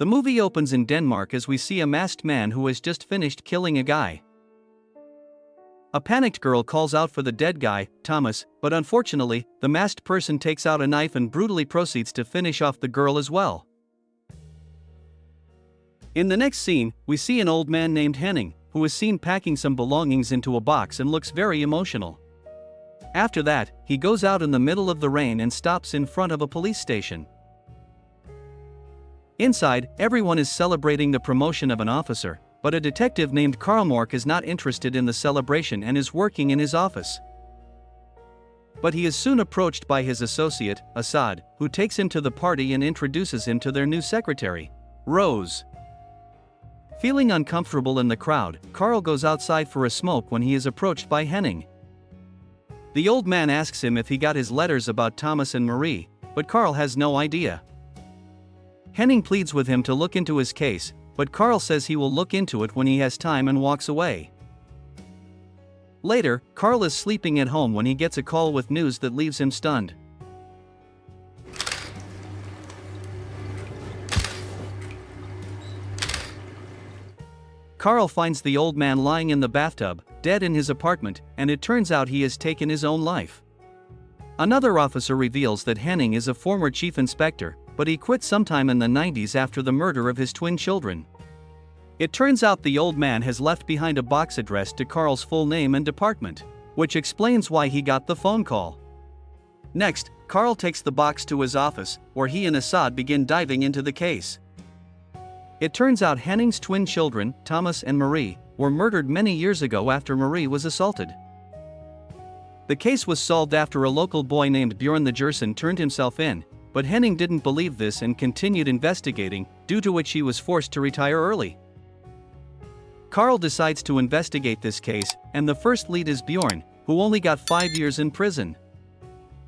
The movie opens in Denmark as we see a masked man who has just finished killing a guy. A panicked girl calls out for the dead guy, Thomas, but unfortunately, the masked person takes out a knife and brutally proceeds to finish off the girl as well. In the next scene, we see an old man named Henning, who is seen packing some belongings into a box and looks very emotional. After that, he goes out in the middle of the rain and stops in front of a police station. Inside, everyone is celebrating the promotion of an officer, but a detective named Karl Mork is not interested in the celebration and is working in his office. But he is soon approached by his associate, Assad, who takes him to the party and introduces him to their new secretary, Rose. Feeling uncomfortable in the crowd, Karl goes outside for a smoke when he is approached by Henning. The old man asks him if he got his letters about Thomas and Marie, but Karl has no idea. Henning pleads with him to look into his case, but Karl says he will look into it when he has time and walks away. Later, Karl is sleeping at home when he gets a call with news that leaves him stunned. Karl finds the old man lying in the bathtub, dead in his apartment, and it turns out he has taken his own life. Another officer reveals that Henning is a former chief inspector, but he quit sometime in the 90s after the murder of his twin children. It turns out the old man has left behind a box addressed to Karl's full name and department, which explains why he got the phone call. Next, Karl takes the box to his office, where he and Assad begin diving into the case. It turns out Henning's twin children, Thomas and Marie, were murdered many years ago after Marie was assaulted. The case was solved after a local boy named Bjorn the Gerson turned himself in, but Henning didn't believe this and continued investigating, due to which he was forced to retire early. Karl decides to investigate this case, and the first lead is Bjorn, who only got 5 years in prison.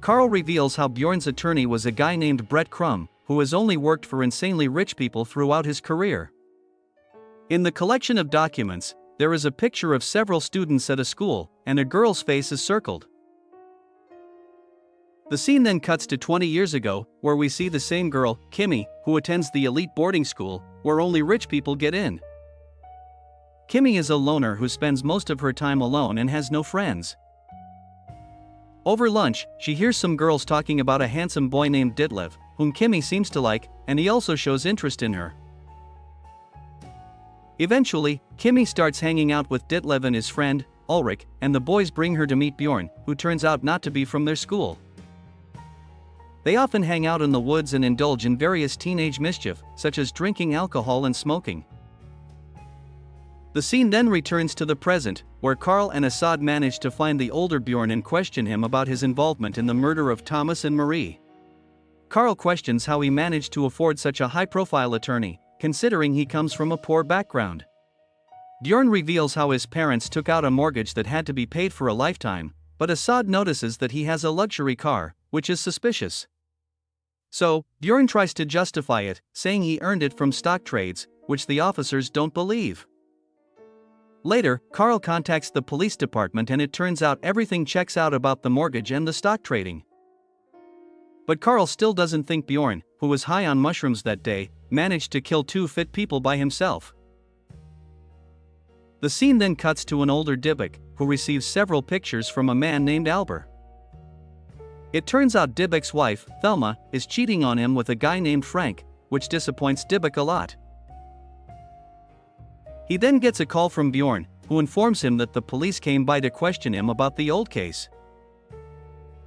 Karl reveals how Bjorn's attorney was a guy named Brett Krum, who has only worked for insanely rich people throughout his career. In the collection of documents, there is a picture of several students at a school, and a girl's face is circled. The scene then cuts to 20 years ago, where we see the same girl, Kimmy, who attends the elite boarding school, where only rich people get in. Kimmy is a loner who spends most of her time alone and has no friends. Over lunch, she hears some girls talking about a handsome boy named Ditlev, whom Kimmy seems to like, and he also shows interest in her. Eventually, Kimmy starts hanging out with Ditlev and his friend, Ulrich, and the boys bring her to meet Bjorn, who turns out not to be from their school. They often hang out in the woods and indulge in various teenage mischief, such as drinking alcohol and smoking. The scene then returns to the present, where Karl and Assad manage to find the older Bjorn and question him about his involvement in the murder of Thomas and Marie. Karl questions how he managed to afford such a high-profile attorney, considering he comes from a poor background. Bjorn reveals how his parents took out a mortgage that had to be paid for a lifetime, but Assad notices that he has a luxury car, which is suspicious. So, Bjorn tries to justify it, saying he earned it from stock trades, which the officers don't believe. Later, Karl contacts the police department and it turns out everything checks out about the mortgage and the stock trading. But Karl still doesn't think Bjorn, who was high on mushrooms that day, managed to kill 2 fit people by himself. The scene then cuts to an older Dybbuk, who receives several pictures from a man named Albert. It turns out Dybbuk's wife, Thelma, is cheating on him with a guy named Frank, which disappoints Dybbuk a lot. He then gets a call from Bjorn, who informs him that the police came by to question him about the old case.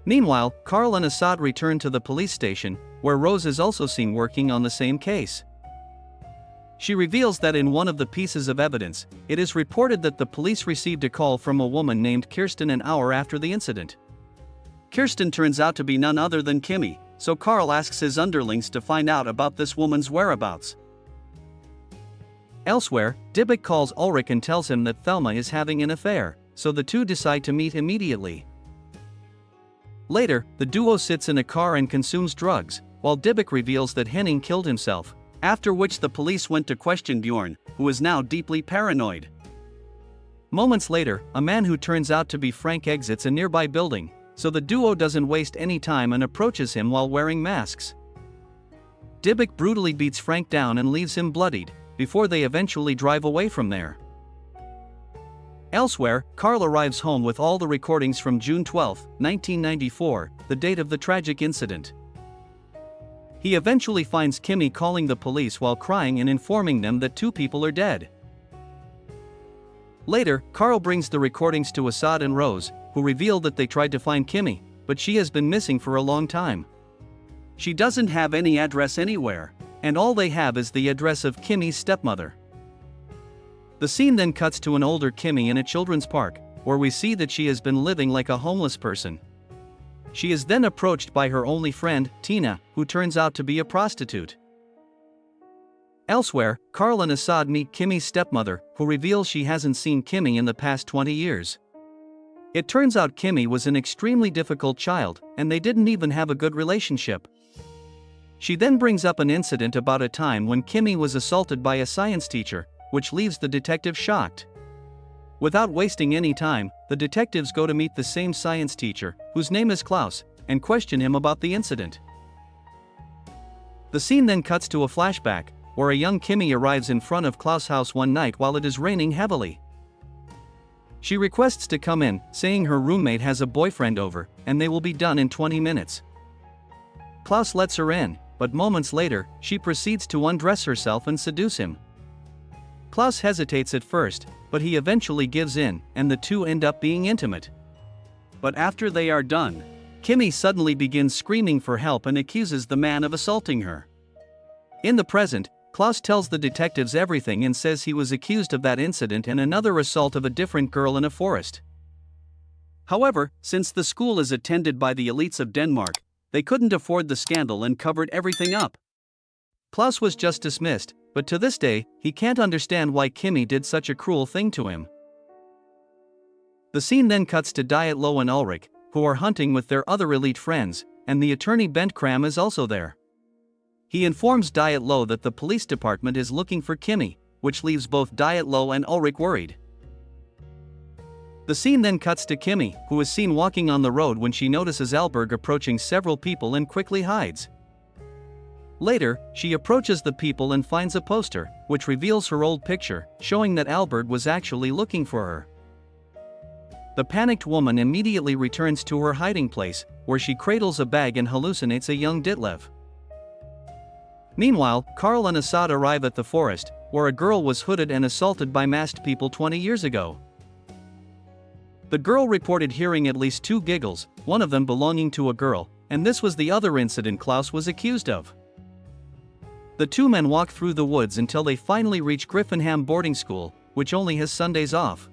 Meanwhile, Karl and Assad return to the police station, where Rose is also seen working on the same case. She reveals that in one of the pieces of evidence, it is reported that the police received a call from a woman named Kirsten an hour after the incident. Kirsten turns out to be none other than Kimmy, so Karl asks his underlings to find out about this woman's whereabouts. Elsewhere, Dybbuk calls Ulrich and tells him that Thelma is having an affair, so the two decide to meet immediately. Later, the duo sits in a car and consumes drugs, while Dybbuk reveals that Henning killed himself, after which the police went to question Bjorn, who is now deeply paranoid. Moments later, a man who turns out to be Frank exits a nearby building, so the duo doesn't waste any time and approaches him while wearing masks. Dybbuk brutally beats Frank down and leaves him bloodied, before they eventually drive away from there. Elsewhere, Carl arrives home with all the recordings from June 12, 1994, the date of the tragic incident. He eventually finds Kimmy calling the police while crying and informing them that 2 people are dead. Later, Carl brings the recordings to Assad and Rose, who reveal that they tried to find Kimmy, but she has been missing for a long time. She doesn't have any address anywhere, and all they have is the address of Kimmy's stepmother. The scene then cuts to an older Kimmy in a children's park, where we see that she has been living like a homeless person. She is then approached by her only friend, Tina, who turns out to be a prostitute. Elsewhere, Carl and Assad meet Kimmy's stepmother, who reveals she hasn't seen Kimmy in the past 20 years. It turns out Kimmy was an extremely difficult child, and they didn't even have a good relationship. She then brings up an incident about a time when Kimmy was assaulted by a science teacher, which leaves the detective shocked. Without wasting any time, the detectives go to meet the same science teacher, whose name is Klaus, and question him about the incident. The scene then cuts to a flashback, where a young Kimmy arrives in front of Klaus' house one night while it is raining heavily. She requests to come in, saying her roommate has a boyfriend over, and they will be done in 20 minutes. Klaus lets her in, but moments later, she proceeds to undress herself and seduce him. Klaus hesitates at first, but he eventually gives in, and the two end up being intimate. But after they are done, Kimmy suddenly begins screaming for help and accuses the man of assaulting her. In the present, Klaus tells the detectives everything and says he was accused of that incident and another assault of a different girl in a forest. However, since the school is attended by the elites of Denmark, they couldn't afford the scandal and covered everything up. Klaus was just dismissed, but to this day, he can't understand why Kimmy did such a cruel thing to him. The scene then cuts to Diet Low and Ulrich, who are hunting with their other elite friends, and the attorney Bent Kram is also there. He informs Diet Low that the police department is looking for Kimmy, which leaves both Diet Low and Ulrich worried. The scene then cuts to Kimmy, who is seen walking on the road when she notices Alberg approaching several people and quickly hides. Later, she approaches the people and finds a poster, which reveals her old picture, showing that Alberg was actually looking for her. The panicked woman immediately returns to her hiding place, where she cradles a bag and hallucinates a young Ditlev. Meanwhile, Carl and Assad arrive at the forest, where a girl was hooded and assaulted by masked people 20 years ago. The girl reported hearing at least 2 giggles, one of them belonging to a girl, and this was the other incident Klaus was accused of. The 2 men walk through the woods until they finally reach Griffinham boarding school, which only has Sundays off.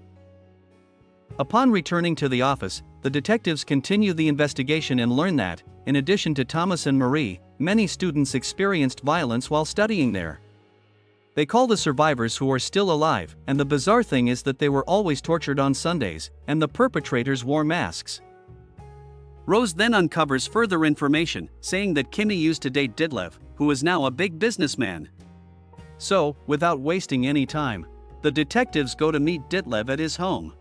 Upon returning to the office, the detectives continue the investigation and learn that, in addition to Thomas and Marie, many students experienced violence while studying there. They call the survivors who are still alive, and the bizarre thing is that they were always tortured on Sundays, and the perpetrators wore masks. Rose then uncovers further information, saying that Kimmy used to date Ditlev, who is now a big businessman. So, without wasting any time, the detectives go to meet Ditlev at his home.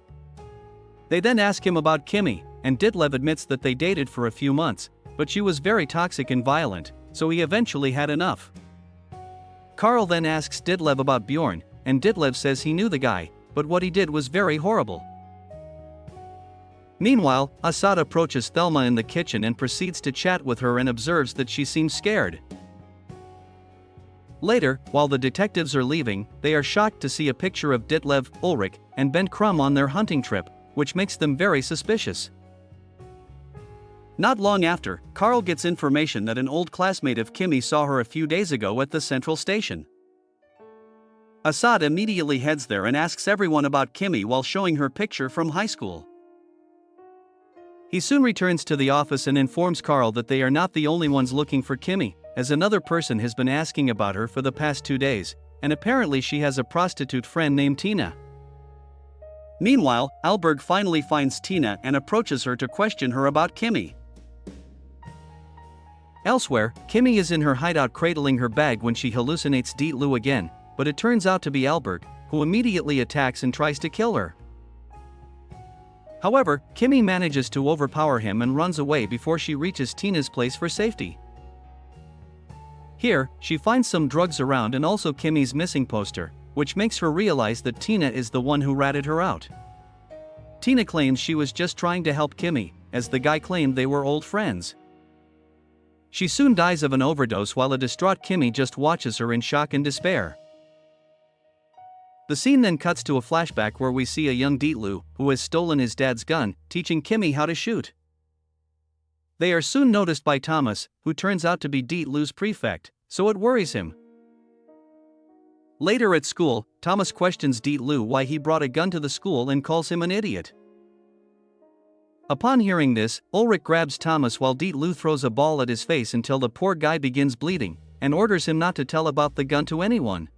They then ask him about Kimmy, and Ditlev admits that they dated for a few months, but she was very toxic and violent, so he eventually had enough. Carl then asks Ditlev about Bjorn, and Ditlev says he knew the guy, but what he did was very horrible. Meanwhile, Assad approaches Thelma in the kitchen and proceeds to chat with her and observes that she seems scared. Later, while the detectives are leaving, they are shocked to see a picture of Ditlev, Ulrich, and Bent Kram on their hunting trip, which makes them very suspicious. Not long after, Carl gets information that an old classmate of Kimmy saw her a few days ago at the central station. Assad immediately heads there and asks everyone about Kimmy while showing her picture from high school. He soon returns to the office and informs Carl that they are not the only ones looking for Kimmy, as another person has been asking about her for the past 2 days, and apparently she has a prostitute friend named Tina. Meanwhile, Alberg finally finds Tina and approaches her to question her about Kimmy. Elsewhere, Kimmy is in her hideout cradling her bag when she hallucinates Ditlev again, but it turns out to be Alberg, who immediately attacks and tries to kill her. However, Kimmy manages to overpower him and runs away before she reaches Tina's place for safety. Here, she finds some drugs around and also Kimmy's missing poster, which makes her realize that Tina is the one who ratted her out. Tina claims she was just trying to help Kimmy, as the guy claimed they were old friends. She soon dies of an overdose while a distraught Kimmy just watches her in shock and despair. The scene then cuts to a flashback where we see a young Dietlu, who has stolen his dad's gun, teaching Kimmy how to shoot. They are soon noticed by Thomas, who turns out to be Dietlu's prefect, so it worries him. Later at school, Thomas questions Dietlu why he brought a gun to the school and calls him an idiot. Upon hearing this, Ulrich grabs Thomas while Dietlu throws a ball at his face until the poor guy begins bleeding, and orders him not to tell about the gun to anyone.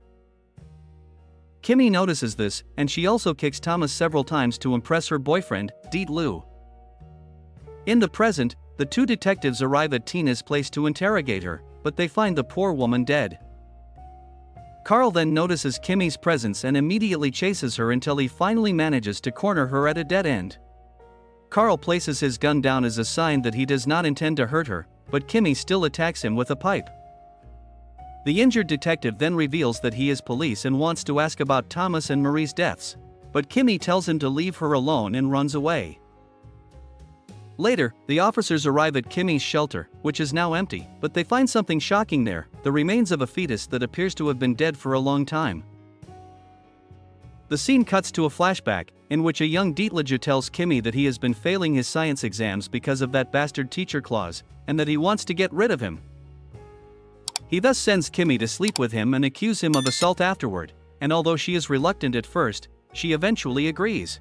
Kimmy notices this, and she also kicks Thomas several times to impress her boyfriend, Dietlu. In the present, the two detectives arrive at Tina's place to interrogate her, but they find the poor woman dead. Carl then notices Kimmy's presence and immediately chases her until he finally manages to corner her at a dead end. Carl places his gun down as a sign that he does not intend to hurt her, but Kimmy still attacks him with a pipe. The injured detective then reveals that he is police and wants to ask about Thomas and Marie's deaths, but Kimmy tells him to leave her alone and runs away. Later, the officers arrive at Kimmy's shelter, which is now empty, but they find something shocking there: the remains of a fetus that appears to have been dead for a long time. The scene cuts to a flashback, in which a young Dietlu tells Kimmy that he has been failing his science exams because of that bastard teacher Claus, and that he wants to get rid of him. He thus sends Kimmy to sleep with him and accuses him of assault afterward, and although she is reluctant at first, she eventually agrees.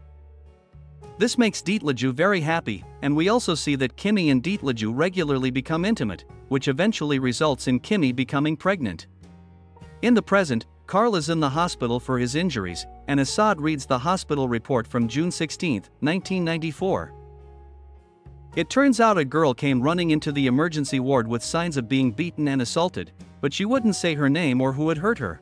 This makes Dietlu very happy, and we also see that Kimmy and Dietlu regularly become intimate, which eventually results in Kimmy becoming pregnant. In the present, Carl is in the hospital for his injuries, and Assad reads the hospital report from June 16, 1994. It turns out a girl came running into the emergency ward with signs of being beaten and assaulted, but she wouldn't say her name or who had hurt her.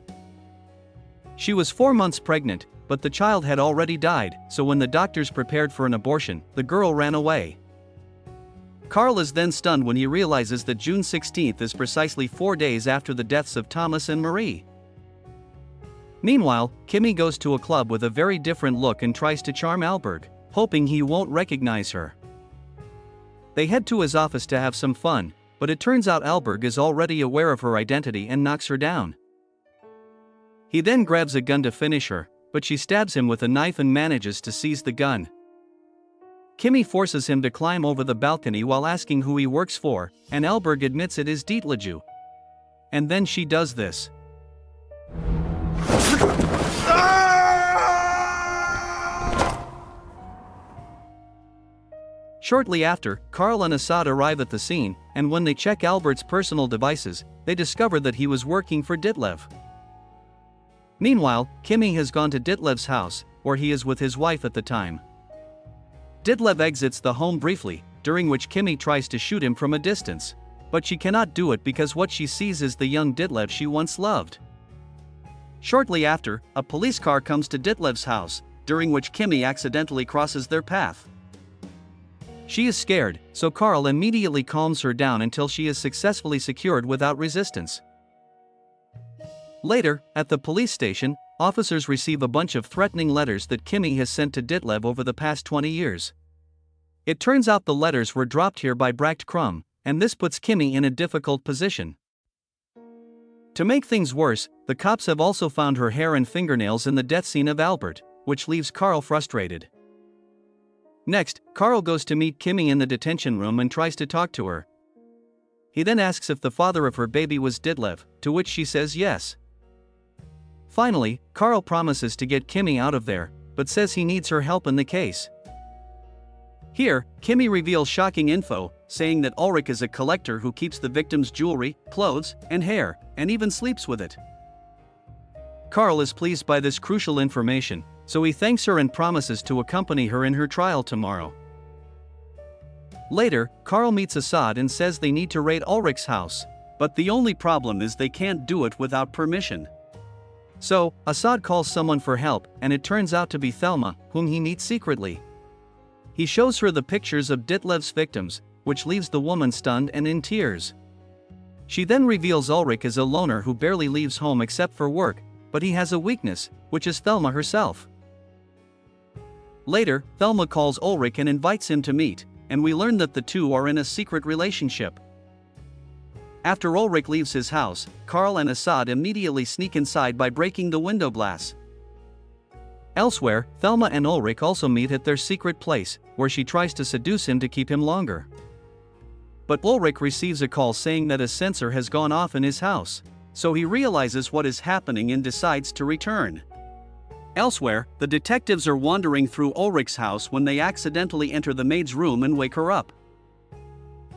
She was 4 months pregnant, but the child had already died, so when the doctors prepared for an abortion, the girl ran away. Carl is then stunned when he realizes that June 16th is precisely 4 days after the deaths of Thomas and Marie. Meanwhile, Kimmy goes to a club with a very different look and tries to charm Alberg, hoping he won't recognize her. They head to his office to have some fun, but it turns out Alberg is already aware of her identity and knocks her down. He then grabs a gun to finish her, but she stabs him with a knife and manages to seize the gun. Kimmy forces him to climb over the balcony while asking who he works for, and Alberg admits it is Dietlu. And then she does this. Shortly after, Carl and Assad arrive at the scene, and when they check Albert's personal devices, they discover that he was working for Ditlev. Meanwhile, Kimmy has gone to Ditlev's house, where he is with his wife at the time. Ditlev exits the home briefly, during which Kimmy tries to shoot him from a distance, but she cannot do it because what she sees is the young Ditlev she once loved. Shortly after, a police car comes to Ditlev's house, during which Kimmy accidentally crosses their path. She is scared, so Carl immediately calms her down until she is successfully secured without resistance. Later, at the police station, officers receive a bunch of threatening letters that Kimmy has sent to Ditlev over the past 20 years. It turns out the letters were dropped here by Bracht Krum, and this puts Kimmy in a difficult position. To make things worse, the cops have also found her hair and fingernails in the death scene of Albert, which leaves Carl frustrated. Next, Carl goes to meet Kimmy in the detention room and tries to talk to her. He then asks if the father of her baby was Ditlev, to which she says yes. Finally, Carl promises to get Kimmy out of there, but says he needs her help in the case. Here, Kimmy reveals shocking info, saying that Ulrich is a collector who keeps the victim's jewelry, clothes, and hair, and even sleeps with it. Carl is pleased by this crucial information, so he thanks her and promises to accompany her in her trial tomorrow. Later, Carl meets Assad and says they need to raid Ulrich's house, but the only problem is they can't do it without permission. So, Assad calls someone for help, and it turns out to be Thelma, whom he meets secretly. He shows her the pictures of Ditlev's victims, which leaves the woman stunned and in tears. She then reveals Ulrich is a loner who barely leaves home except for work, but he has a weakness, which is Thelma herself. Later, Thelma calls Ulrich and invites him to meet, and we learn that the two are in a secret relationship. After Ulrich leaves his house, Karl and Assad immediately sneak inside by breaking the window glass. Elsewhere, Thelma and Ulrich also meet at their secret place, where she tries to seduce him to keep him longer. But Ulrich receives a call saying that a sensor has gone off in his house, so he realizes what is happening and decides to return. Elsewhere, the detectives are wandering through Ulrich's house when they accidentally enter the maid's room and wake her up.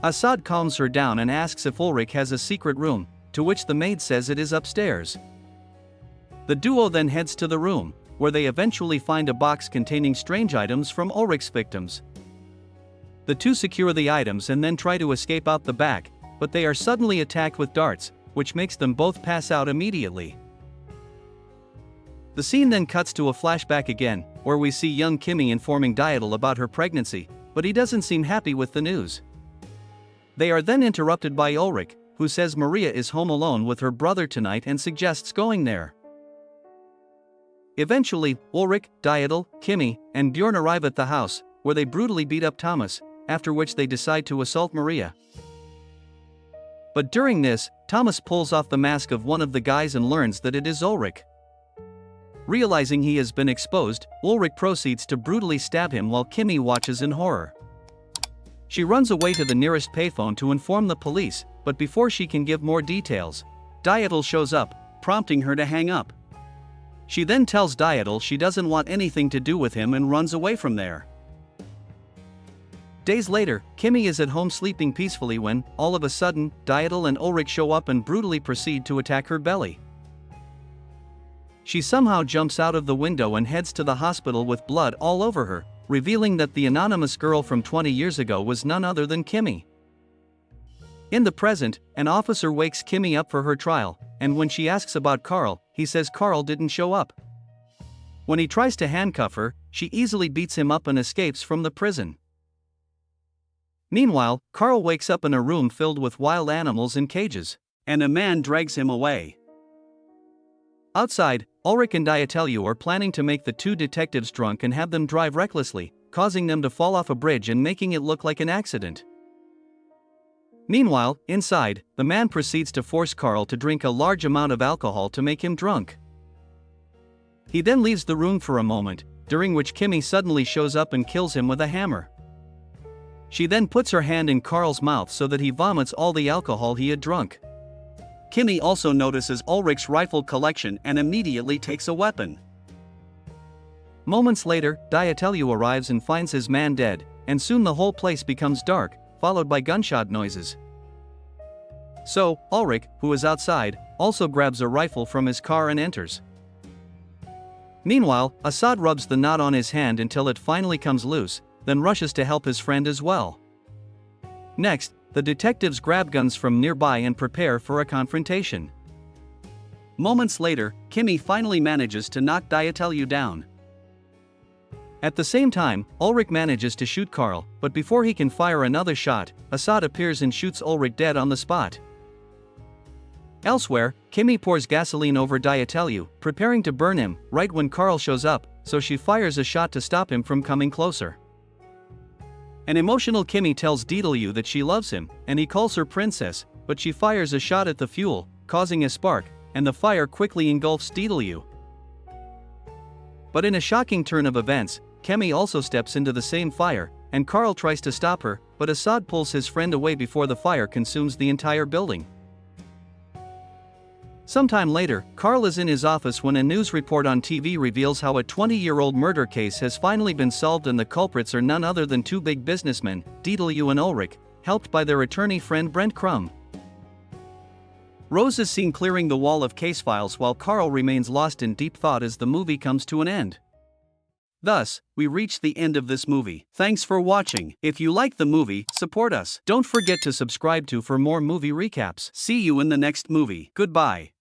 Assad calms her down and asks if Ulrich has a secret room, to which the maid says it is upstairs. The duo then heads to the room, where they eventually find a box containing strange items from Ulrich's victims. The two secure the items and then try to escape out the back, but they are suddenly attacked with darts, which makes them both pass out immediately. The scene then cuts to a flashback again, where we see young Kimmy informing Dietel about her pregnancy, but he doesn't seem happy with the news. They are then interrupted by Ulrich, who says Maria is home alone with her brother tonight and suggests going there. Eventually, Ulrich, Dietel, Kimmy, and Bjorn arrive at the house, where they brutally beat up Thomas, after which they decide to assault Maria. But during this, Thomas pulls off the mask of one of the guys and learns that it is Ulrich. Realizing he has been exposed, Ulrich proceeds to brutally stab him while Kimmy watches in horror. She runs away to the nearest payphone to inform the police, but before she can give more details, Dietel shows up, prompting her to hang up. She then tells Dietel she doesn't want anything to do with him and runs away from there. Days later, Kimmy is at home sleeping peacefully when, all of a sudden, Dietel and Ulrich show up and brutally proceed to attack her belly. She somehow jumps out of the window and heads to the hospital with blood all over her, revealing that the anonymous girl from 20 years ago was none other than Kimmy. In the present, an officer wakes Kimmy up for her trial, and when she asks about Karl, he says Karl didn't show up. When he tries to handcuff her, she easily beats him up and escapes from the prison. Meanwhile, Karl wakes up in a room filled with wild animals in cages, and a man drags him away. Outside, Ulrich and Dietel are planning to make the two detectives drunk and have them drive recklessly, causing them to fall off a bridge and making it look like an accident. Meanwhile, inside, the man proceeds to force Karl to drink a large amount of alcohol to make him drunk. He then leaves the room for a moment, during which Kimmy suddenly shows up and kills him with a hammer. She then puts her hand in Karl's mouth so that he vomits all the alcohol he had drunk. Kimmy also notices Ulrich's rifle collection and immediately takes a weapon. Moments later, Dietel arrives and finds his man dead, and soon the whole place becomes dark, followed by gunshot noises. So, Ulrich, who is outside, also grabs a rifle from his car and enters. Meanwhile, Assad rubs the knot on his hand until it finally comes loose, then rushes to help his friend as well. Next, the detectives grab guns from nearby and prepare for a confrontation. Moments later, Kimmy finally manages to knock Dietel down. At the same time, Ulrich manages to shoot Karl, but before he can fire another shot, Assad appears and shoots Ulrich dead on the spot. Elsewhere, Kimmy pours gasoline over Dietel, preparing to burn him, right when Karl shows up, so she fires a shot to stop him from coming closer. An emotional Kimmy tells Dietel that she loves him, and he calls her princess, but she fires a shot at the fuel, causing a spark, and the fire quickly engulfs Dietel. But in a shocking turn of events, Kimmy also steps into the same fire, and Karl tries to stop her, but Assad pulls his friend away before the fire consumes the entire building. Sometime later, Karl is in his office when a news report on TV reveals how a 20-year-old murder case has finally been solved and the culprits are none other than two big businessmen, Dietel and Ulrich, helped by their attorney friend Brent Crumb. Rose is seen clearing the wall of case files while Karl remains lost in deep thought as the movie comes to an end. Thus, we reach the end of this movie. Thanks for watching. If you like the movie, support us. Don't forget to subscribe for more movie recaps. See you in the next movie. Goodbye.